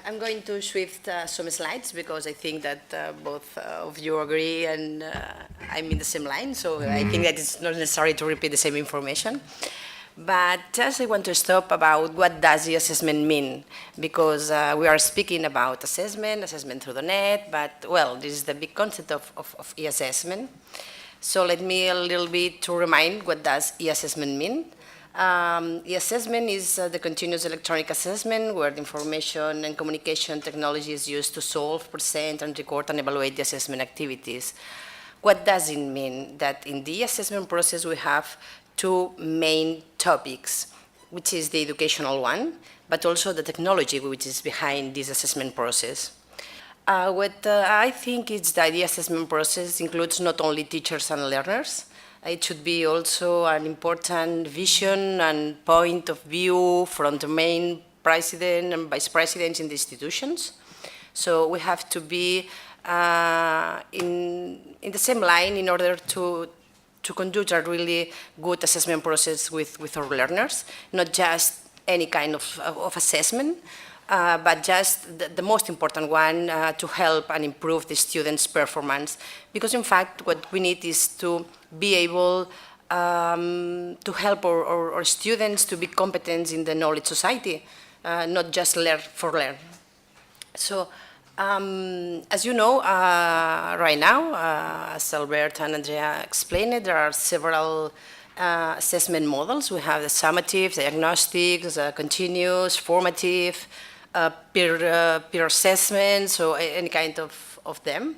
I'm going to shift some slides because I think that both of you agree and I'm in the same line, so I think that it's not necessary to repeat the same information. But just I want to stop about what does the assessment mean, because we are speaking about assessment through the net, but well, this is the big concept of e-assessment. So let me a little bit to remind what does e-assessment mean. E-assessment is the continuous electronic assessment where the information and communication technology is used to solve, present, and record and evaluate the assessment activities. What does it mean? That in the assessment process we have two main topics, which is the educational one, but also the technology which is behind this assessment process. What I think is that the assessment process includes not only teachers and learners. It should be also an important vision and point of view from the main president and vice presidents in the institutions. So we have to be in the same line in order to conduct a really good assessment process with our learners, not just any kind of assessment, but just the most important one to help and improve the students' performance. Because in fact, what we need is to be able to help our students to be competent in the knowledge society, not just learn for learn. So, as you know, right now, as Albert and Andrea explained, there are several assessment models. We have the summative, diagnostics, continuous, formative, peer assessment, so any kind of them.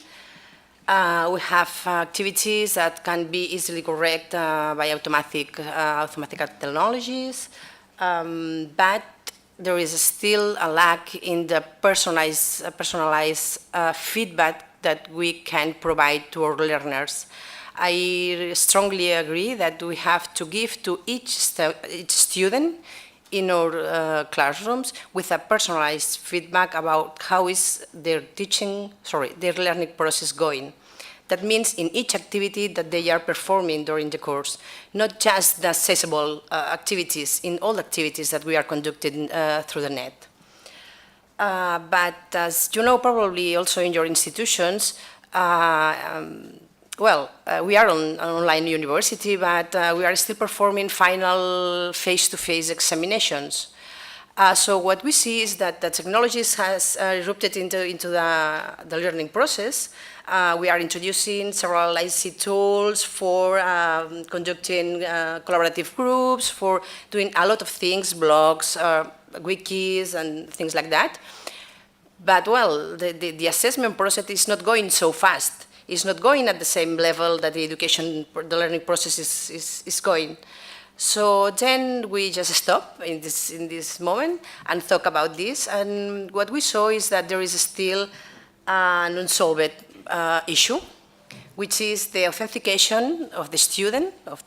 We have activities that can be easily corrected by automatic technologies, but there is still a lack in the personalized feedback that we can provide to our learners. I strongly agree that we have to give to each student in our classrooms with a personalized feedback about how is their learning process going. That means in each activity that they are performing during the course, not just the assessable activities, in all activities that we are conducting through the net. But as you know, probably also in your institutions, we are an online university, but we are still performing final face-to-face examinations. So what we see is that the technologies has erupted into the learning process. We are introducing several IC tools for conducting collaborative groups, for doing a lot of things, blogs, wikis, and things like that. But well, the assessment process is not going so fast. It's not going at the same level that the learning process is going. So then we just stop in this moment and talk about this. And what we saw is that there is still an unsolved issue, which is the authentication of the student, of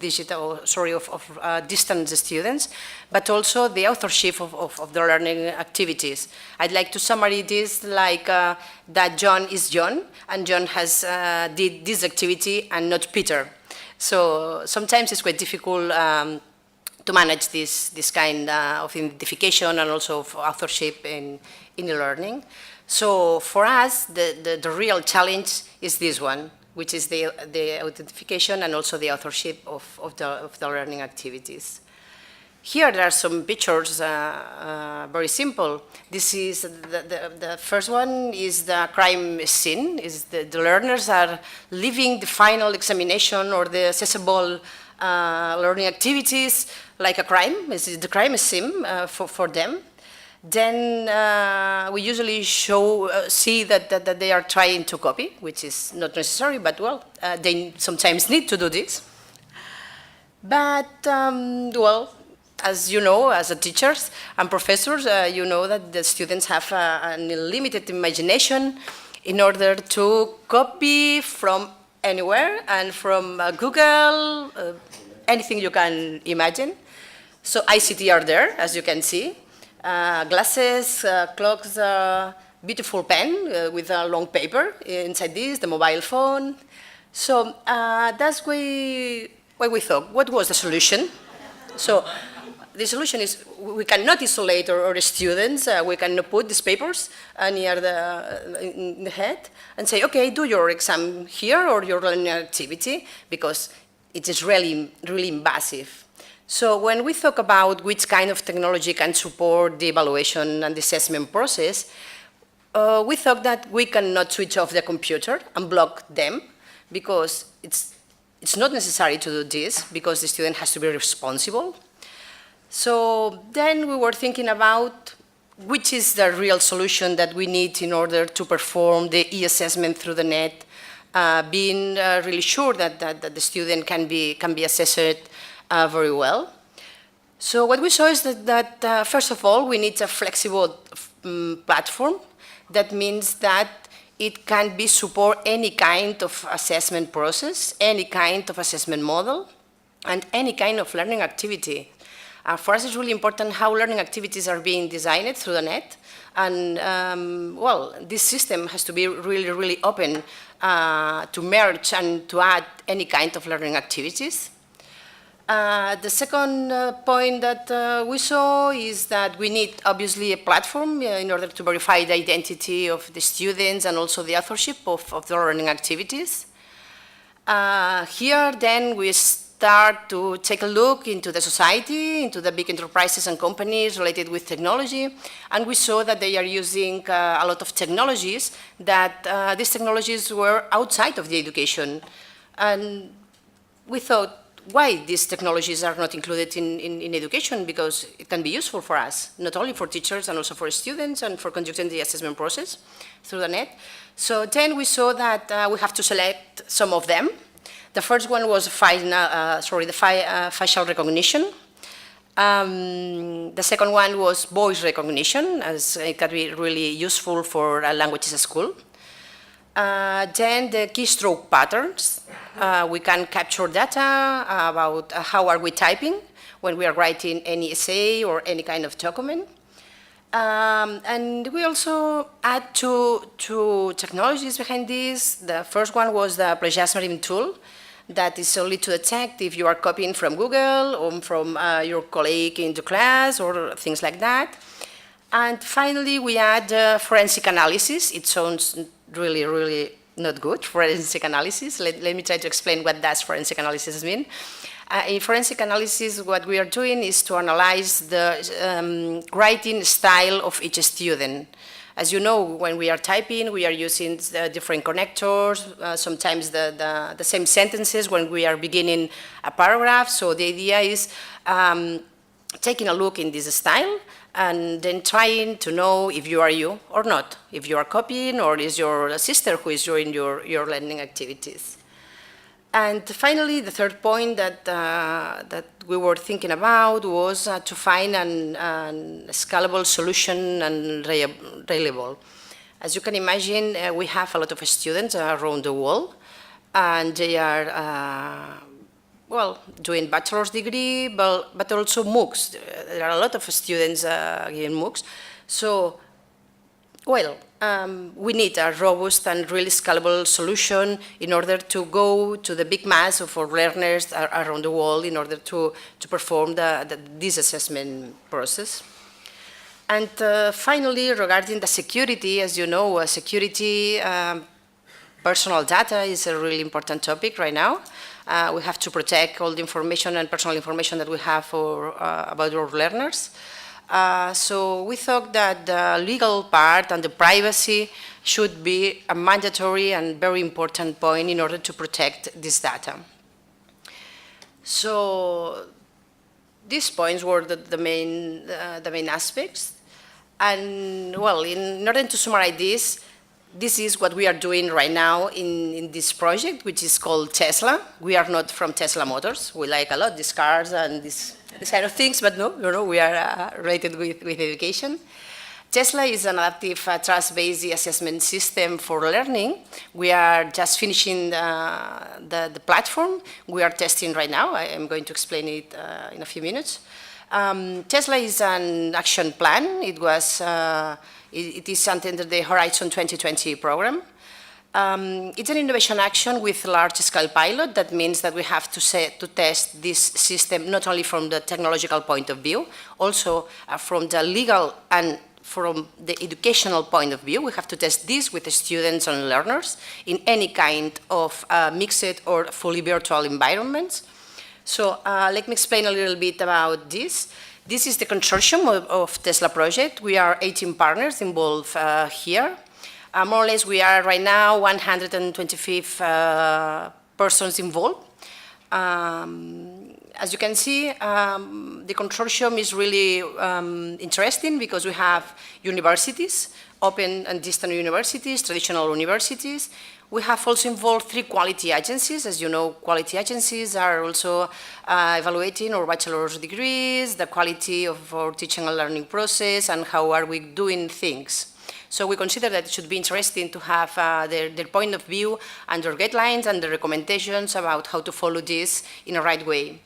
distance students, but also the authorship of the learning activities. I'd like to summarize this like that John is John, and John has did this activity and not Peter. So sometimes it's quite difficult to manage this kind of identification and also of authorship in the learning. So for us, the real challenge is this one, which is the identification and also the authorship of the learning activities. Here there are some pictures, very simple. This is the first one is the crime scene. Is the learners are living the final examination or the accessible learning activities like a crime. The crime scene for them. Then we usually see that they are trying to copy, which is not necessary, but well, they sometimes need to do this. But well, as you know, as a teachers and professors, you know that the students have an unlimited imagination in order to copy from anywhere and from Google, anything you can imagine. So ICT are there, as you can see. Glasses, clocks, beautiful pen with a long paper inside this, the mobile phone. So that's why we thought, what was the solution? So the solution is we cannot isolate our students. We cannot put these papers near in the head and say, okay, do your exam here or your learning activity, because it is really, really invasive. So when we talk about which kind of technology can support the evaluation and the assessment process, we thought that we cannot switch off the computer and block them, because it's not necessary to do this, because the student has to be responsible. So then we were thinking about which is the real solution that we need in order to perform the e-assessment through the net, being really sure that the student can be assessed very well. So what we saw is that first of all, we need a flexible platform. That means that it can be support any kind of assessment process, any kind of assessment model, and any kind of learning activity. For us, it's really important how learning activities are being designed through the net. And, well, this system has to be really, really open to merge and to add any kind of learning activities. The second point that we saw is that we need, obviously, a platform in order to verify the identity of the students and also the authorship of the learning activities. Here, then, we start to take a look into the society, into the big enterprises and companies related with technology, and we saw that they are using a lot of technologies, that these technologies were outside of the education. And we thought, why these technologies are not included in education, because it can be useful for us, not only for teachers and also for students and for conducting the assessment process through the net. So then we saw that we have to select some of them. The first one was facial recognition. The second one was voice recognition, as it can be really useful for languages at school. Then the keystroke patterns. We can capture data about how are we typing when we are writing any essay or any kind of document. And we also add two technologies behind this. The first one was the plagiarism tool, that is only to detect if you are copying from Google or from your colleague in the class or things like that. And finally, we add forensic analysis. It sounds really, really not good, forensic analysis. Let me try to explain what does forensic analysis mean. In forensic analysis, what we are doing is to analyze the writing style of each student. As you know, when we are typing, we are using different connectors, sometimes the same sentences when we are beginning a paragraph. So the idea is taking a look in this style and then trying to know if you are you or not, if you are copying or is your sister who is doing your learning activities. And finally, the third point that we were thinking about was to find a scalable solution and reliable. As you can imagine, we have a lot of students around the world, and they are well, doing bachelor's degree, but also MOOCs. There are a lot of students giving MOOCs. So, well, we need a robust and really scalable solution in order to go to the big mass of our learners around the world in order to perform this assessment process. And finally, regarding the security, as you know, security, personal data is a really important topic right now. We have to protect all the information and personal information that we have about our learners. So we thought that the legal part and the privacy should be a mandatory and very important point in order to protect this data. So these points were the main aspects. And well, in order to summarize this is what we are doing right now in this project, which is called Tesla. We are not from Tesla Motors. We like a lot these cars and this kind of things, but no, we are related with education. Tesla is an adaptive trust-based assessment system for learning. We are just finishing the platform. We are testing right now. I am going to explain it in a few minutes. Tesla is an action plan. It is under the Horizon 2020 program. It's an innovation action with large-scale pilot. That means that we have to test this system not only from the technological point of view, also from the legal and from the educational point of view. We have to test this with the students and learners in any kind of mixed or fully virtual environments. So let me explain a little bit about this. This is the consortium of Tesla project. We are 18 partners involved here. More or less, we are right now 125 persons involved. As you can see, the consortium is really interesting because we have universities, open and distant universities, traditional universities. We have also involved 3 quality agencies. As you know, quality agencies are also evaluating our bachelor's degrees, the quality of our teaching and learning process, and how are we doing things. So we consider that it should be interesting to have their point of view and their guidelines and the recommendations about how to follow this in a right way.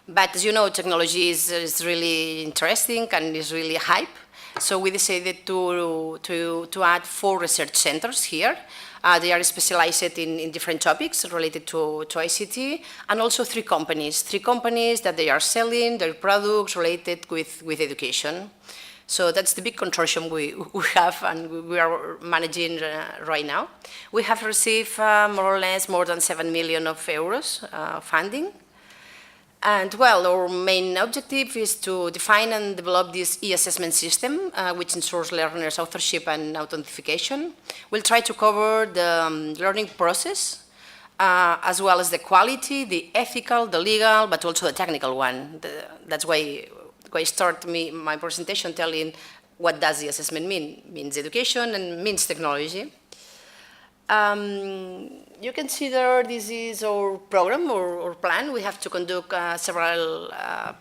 But as you know, technology is really interesting and is really hype. So we decided to add 4 research centers here. They are specialized in different topics related to ICT, and also 3 companies that they are selling their products related with education. So that's the big consortium we have and we are managing right now. We have received more or less more than 7 million of euros funding. And well, our main objective is to define and develop this e-assessment system, which ensures learners' authorship and authentication. We'll try to cover the learning process, as well as the quality, the ethical, the legal, but also the technical one. That's why I start my presentation telling what does the assessment mean. It means education and means technology. You can see there, this is our program or plan. We have to conduct several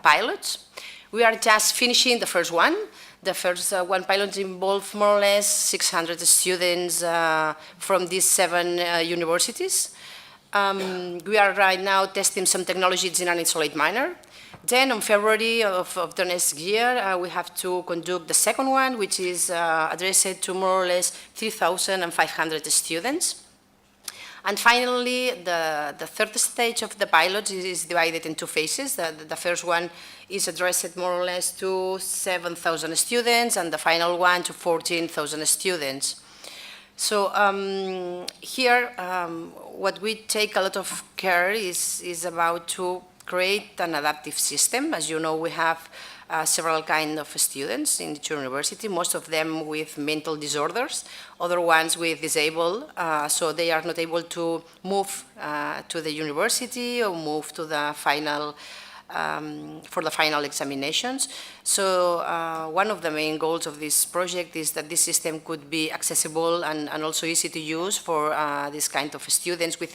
pilots. We are just finishing the first one. The first one pilot involved more or less 600 students from these 7 universities. We are right now testing some technologies in an isolated manner. Then, in February of the next year, we have to conduct the second one, which is addressed to more or less 3,500 students. And finally, the third stage of the pilot is divided in 2 phases. The first one is addressed more or less to 7,000 students, and the final one to 14,000 students. So here, what we take a lot of care is about to create an adaptive system. As you know, we have several kinds of students in each university, most of them with mental disorders, other ones with disabled, so they are not able to move to the university or move to the final, for the final examinations. So one of the main goals of this project is that this system could be accessible and also easy to use for this kind of students with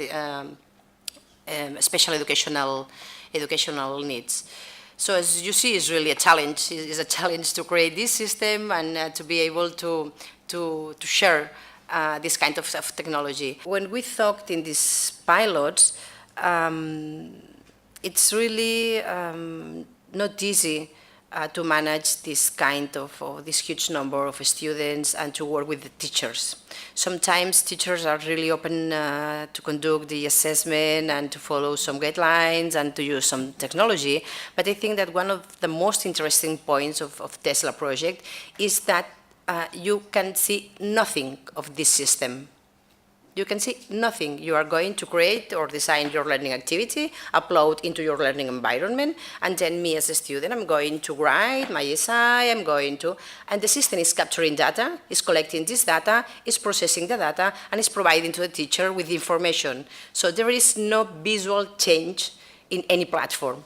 special educational needs. So as you see, it's really a challenge. It's a challenge to create this system and to be able to share this kind of technology. When we thought in these pilots, it's really not easy to manage this kind of this huge number of students and to work with the teachers. Sometimes teachers are really open to conduct the assessment and to follow some guidelines and to use some technology, but I think that one of the most interesting points of Tesla project is that you can see nothing of this system. You can see nothing. You are going to create or design your learning activity, upload into your learning environment, and then me as a student, I'm going to write my essay, and the system is capturing data, is collecting this data, is processing the data, and is providing to the teacher with the information. So there is no visual change in any platform.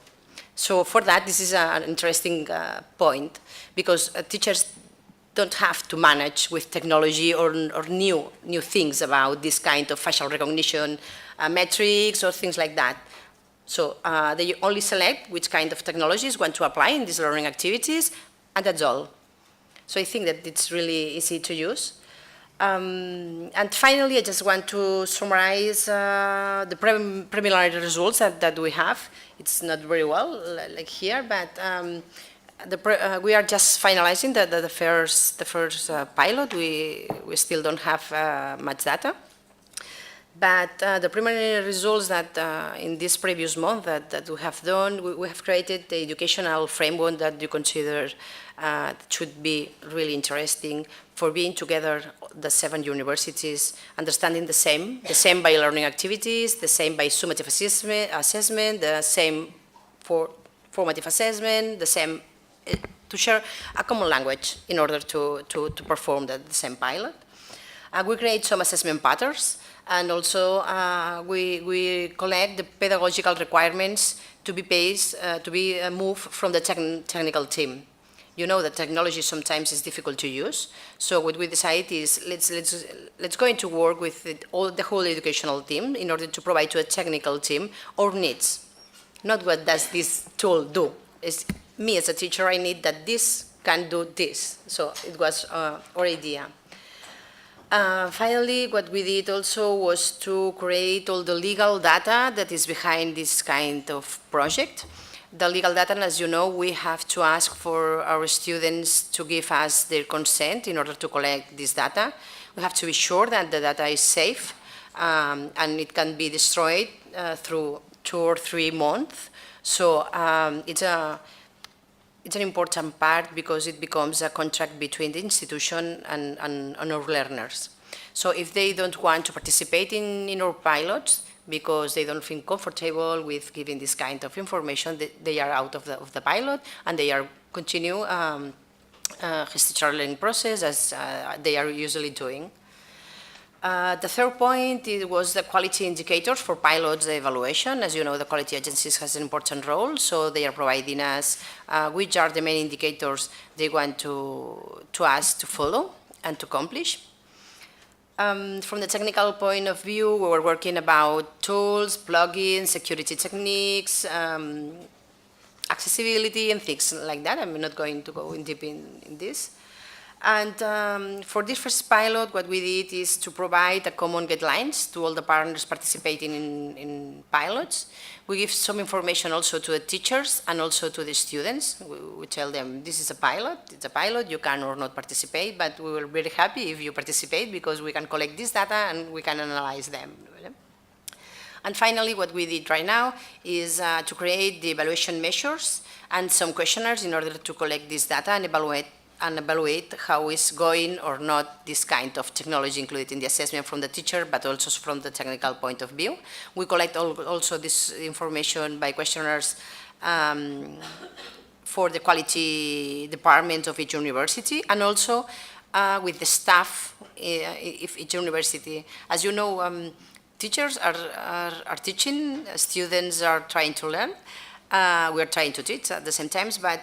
So for that, this is an interesting point, because teachers don't have to manage with technology or new things about this kind of facial recognition metrics or things like that. So they only select which kind of technologies want to apply in these learning activities, and that's all. So I think that it's really easy to use. And finally, I just want to summarize the preliminary results that we have. It's not very well, like here, but we are just finalizing the first pilot. We still don't have much data. But the preliminary results that in this previous month that we have done, we have created the educational framework that you consider should be really interesting for being together the 7 universities, understanding the same by learning activities, the same by summative assessment, the same for formative assessment, the same to share a common language in order to perform the same pilot. We create some assessment patterns, and also we collect the pedagogical requirements to be moved from the technical team. You know that technology sometimes is difficult to use, so what we decide is let's go into work with the whole educational team in order to provide to a technical team our needs. Not what does this tool do. It's me as a teacher, I need that this can do this. So it was our idea. Finally, what we did also was to create all the legal data that is behind this kind of project. The legal data, as you know, we have to ask for our students to give us their consent in order to collect this data. We have to be sure that the data is safe and it can be destroyed through 2 or 3 months. So it's an important part because it becomes a contract between the institution and our learners. So if they don't want to participate in our pilots because they don't feel comfortable with giving this kind of information, they are out of the pilot and they are continue his teacher learning process as they are usually doing. The third point was the quality indicators for pilots evaluation. As you know, the quality agencies has an important role, so they are providing us which are the main indicators they want to us to follow and to accomplish. From the technical point of view, we were working about tools, plugins, security techniques, accessibility and things like that. I'm not going to go in deep in this. And for this first pilot, what we did is to provide a common guidelines to all the partners participating in pilots. We give some information also to the teachers and also to the students. We tell them this is a pilot, it's a pilot, you can or not participate, but we will be very happy if you participate because we can collect this data and we can analyze them. And finally, what we did right now is to create the evaluation measures and some questionnaires in order to collect this data and evaluate how is going or not this kind of technology included in the assessment from the teacher, but also from the technical point of view. We collect also this information by questionnaires for the quality department of each university, and also with the staff of each university. As you know, teachers are teaching, students are trying to learn. We are trying to teach at the same time, but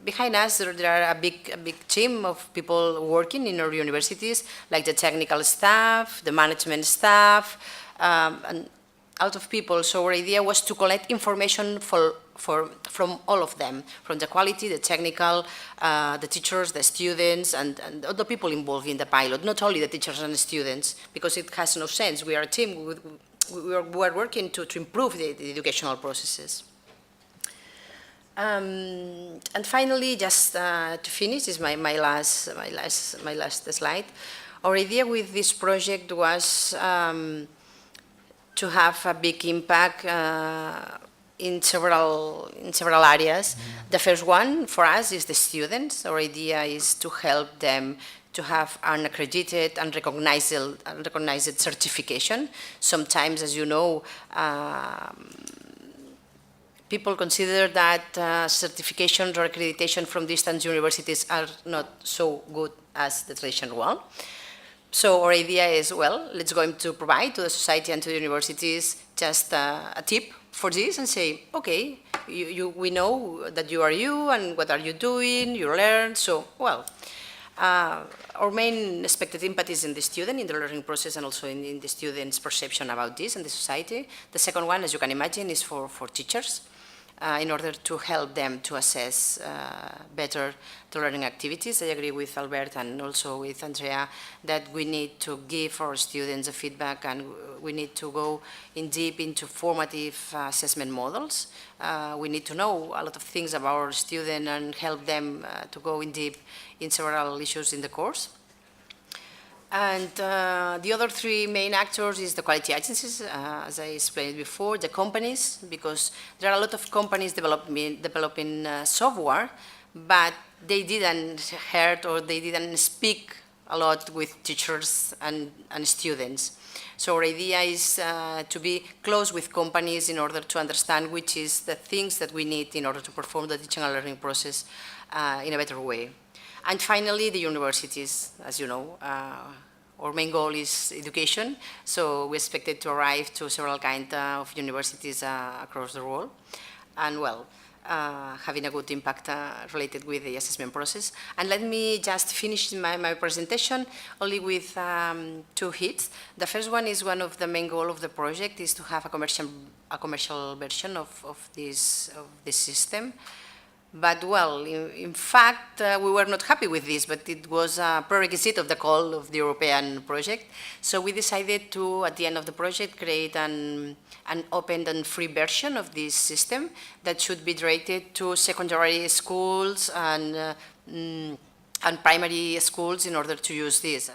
behind us there are a big team of people working in our universities, like the technical staff, the management staff, and a lot of people. So our idea was to collect information from all of them, from the quality, the technical, the teachers, the students, and all the people involved in the pilot, not only the teachers and the students, because it has no sense. We are a team. We are working to improve the educational processes. And finally, just to finish, is my last slide. Our idea with this project was to have a big impact in several areas. The first one for us is the students. Our idea is to help them to have an accredited and recognized certification. Sometimes, as you know, people consider that certification or accreditation from distance universities are not so good as the traditional one. So our idea is, well, let's go to provide to the society and to the universities just a tip for this and say, okay, we know that you are you and what are you doing, you learn, so, well, our main expected impact is in the student, in the learning process, and also in the student's perception about this and the society. The second one, as you can imagine, is for teachers. In order to help them to assess better the learning activities. I agree with Albert and also with Andrea that we need to give our students a feedback and we need to go in deep into formative assessment models. We need to know a lot of things about our student and help them to go in deep in several issues in the course. And the other three main actors is the quality agencies, as I explained before, the companies, because there are a lot of companies developing software, but they didn't hear or they didn't speak a lot with teachers and students. So our idea is to be close with companies in order to understand which is the things that we need in order to perform the teaching and learning process in a better way. And finally, the universities, as you know. Our main goal is education, so we expected to arrive to several kinds of universities across the world. And well, having a good impact related with the assessment process. And let me just finish my presentation only with two hits. The first one is one of the main goals of the project is to have a commercial version of this system. But well, in fact, we were not happy with this, but it was a prerequisite of the call of the European project. So we decided to, at the end of the project, create an open and free version of this system that should be directed to secondary schools and primary schools in order to use this.